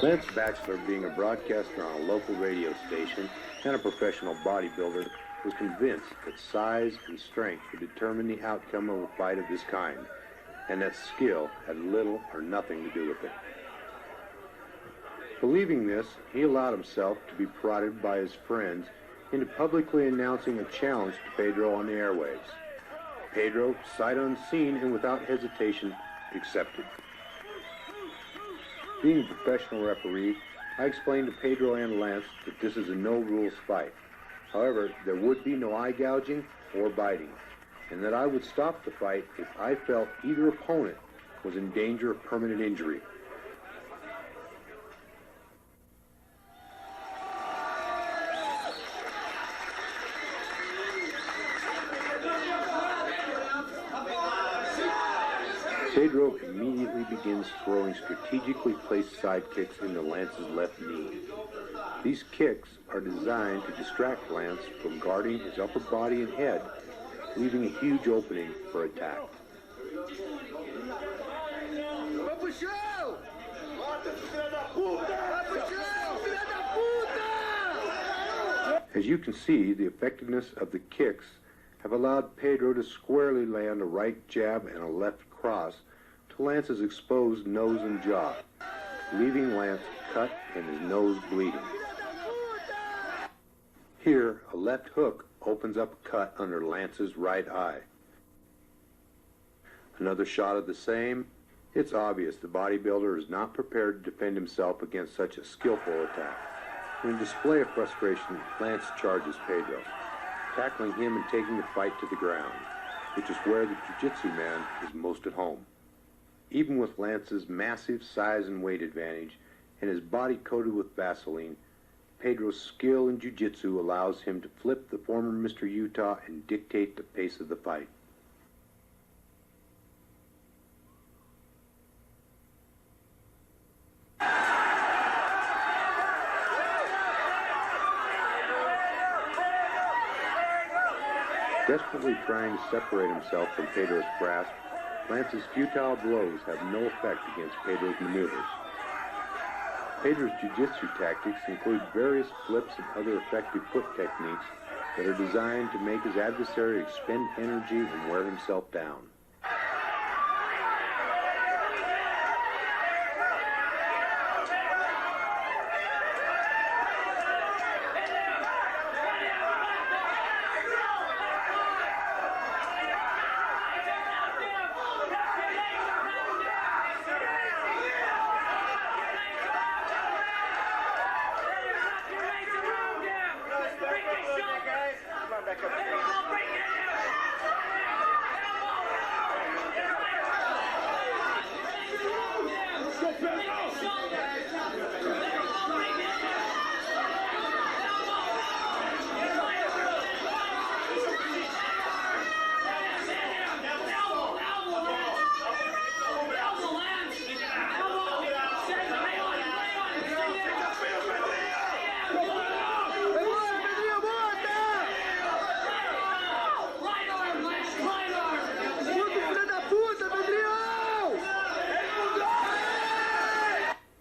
Lance Bachelor, being a broadcaster on a local radio station and a professional bodybuilder, was convinced that size and strength would determine the outcome of a fight of this kind, and that skill had little or nothing to do with it. Believing this, he allowed himself to be prodded by his friends into publicly announcing a challenge to Pedro on the airwaves. Pedro, sight unseen and without hesitation, accepted. Being a professional referee, I explained to Pedro and Lance that this is a no-rules fight. However, there would be no eye gouging or biting, and that I would stop the fight if I felt either opponent was in danger of permanent injury. Pedro immediately begins throwing strategically placed side kicks into Lance's left knee. These kicks are designed to distract Lance from guarding his upper body and head, leaving a huge opening for attack. As you can see, the effectiveness of the kicks have allowed Pedro to squarely land a right jab and a left cross to Lance's exposed nose and jaw, leaving Lance cut and his nose bleeding. Here, a left hook opens up a cut under Lance's right eye. Another shot of the same. It's obvious the bodybuilder is not prepared to defend himself against such a skillful attack. In a display of frustration, Lance charges Pedro, tackling him and taking the fight to the ground, which is where the Jiu-Jitsu man is most at home. Even with Lance's massive size and weight advantage and his body coated with Vaseline, Pedro's skill in Jiu-Jitsu allows him to flip the former Mr. Utah and dictate the pace of the fight. Desperately trying to separate himself from Pedro's grasp, Lance's futile blows have no effect against Pedro's maneuvers. Pedro's jiu-jitsu tactics include various flips and other effective foot techniques that are designed to make his adversary expend energy and wear himself down.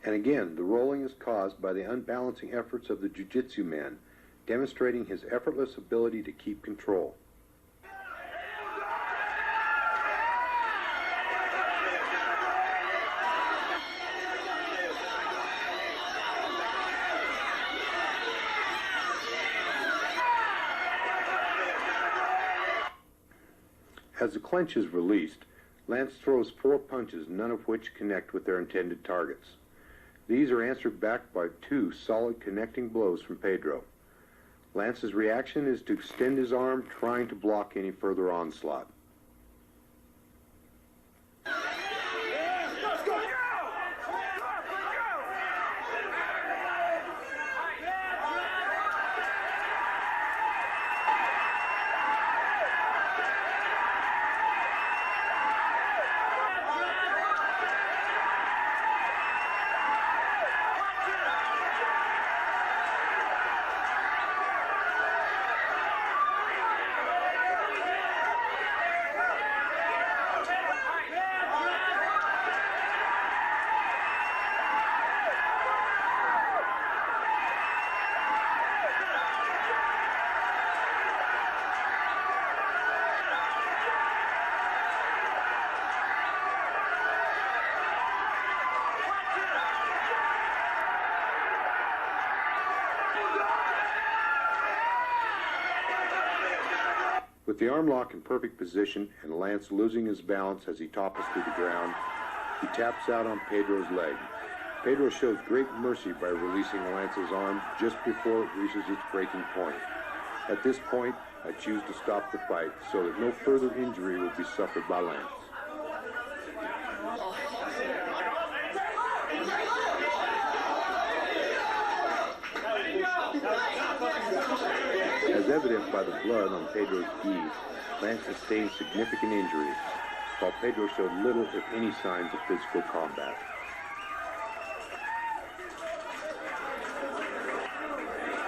And again, the rolling is caused by the unbalancing efforts of the jiu-jitsu man, demonstrating his effortless ability to keep control. As the clinch is released, Lance throws 4 punches, none of which connect with their intended targets. These are answered back by 2 solid connecting blows from Pedro. Lance's reaction is to extend his arm, trying to block any further onslaught. With the arm lock in perfect position and Lance losing his balance as he topples to the ground, he taps out on Pedro's leg. Pedro shows great mercy by releasing Lance's arm just before it reaches its breaking point. At this point, I choose to stop the fight so that no further injury will be suffered by Lance. As evident by the blood on Pedro's gi, Lance sustained significant injuries, while Pedro showed little, if any, signs of physical combat.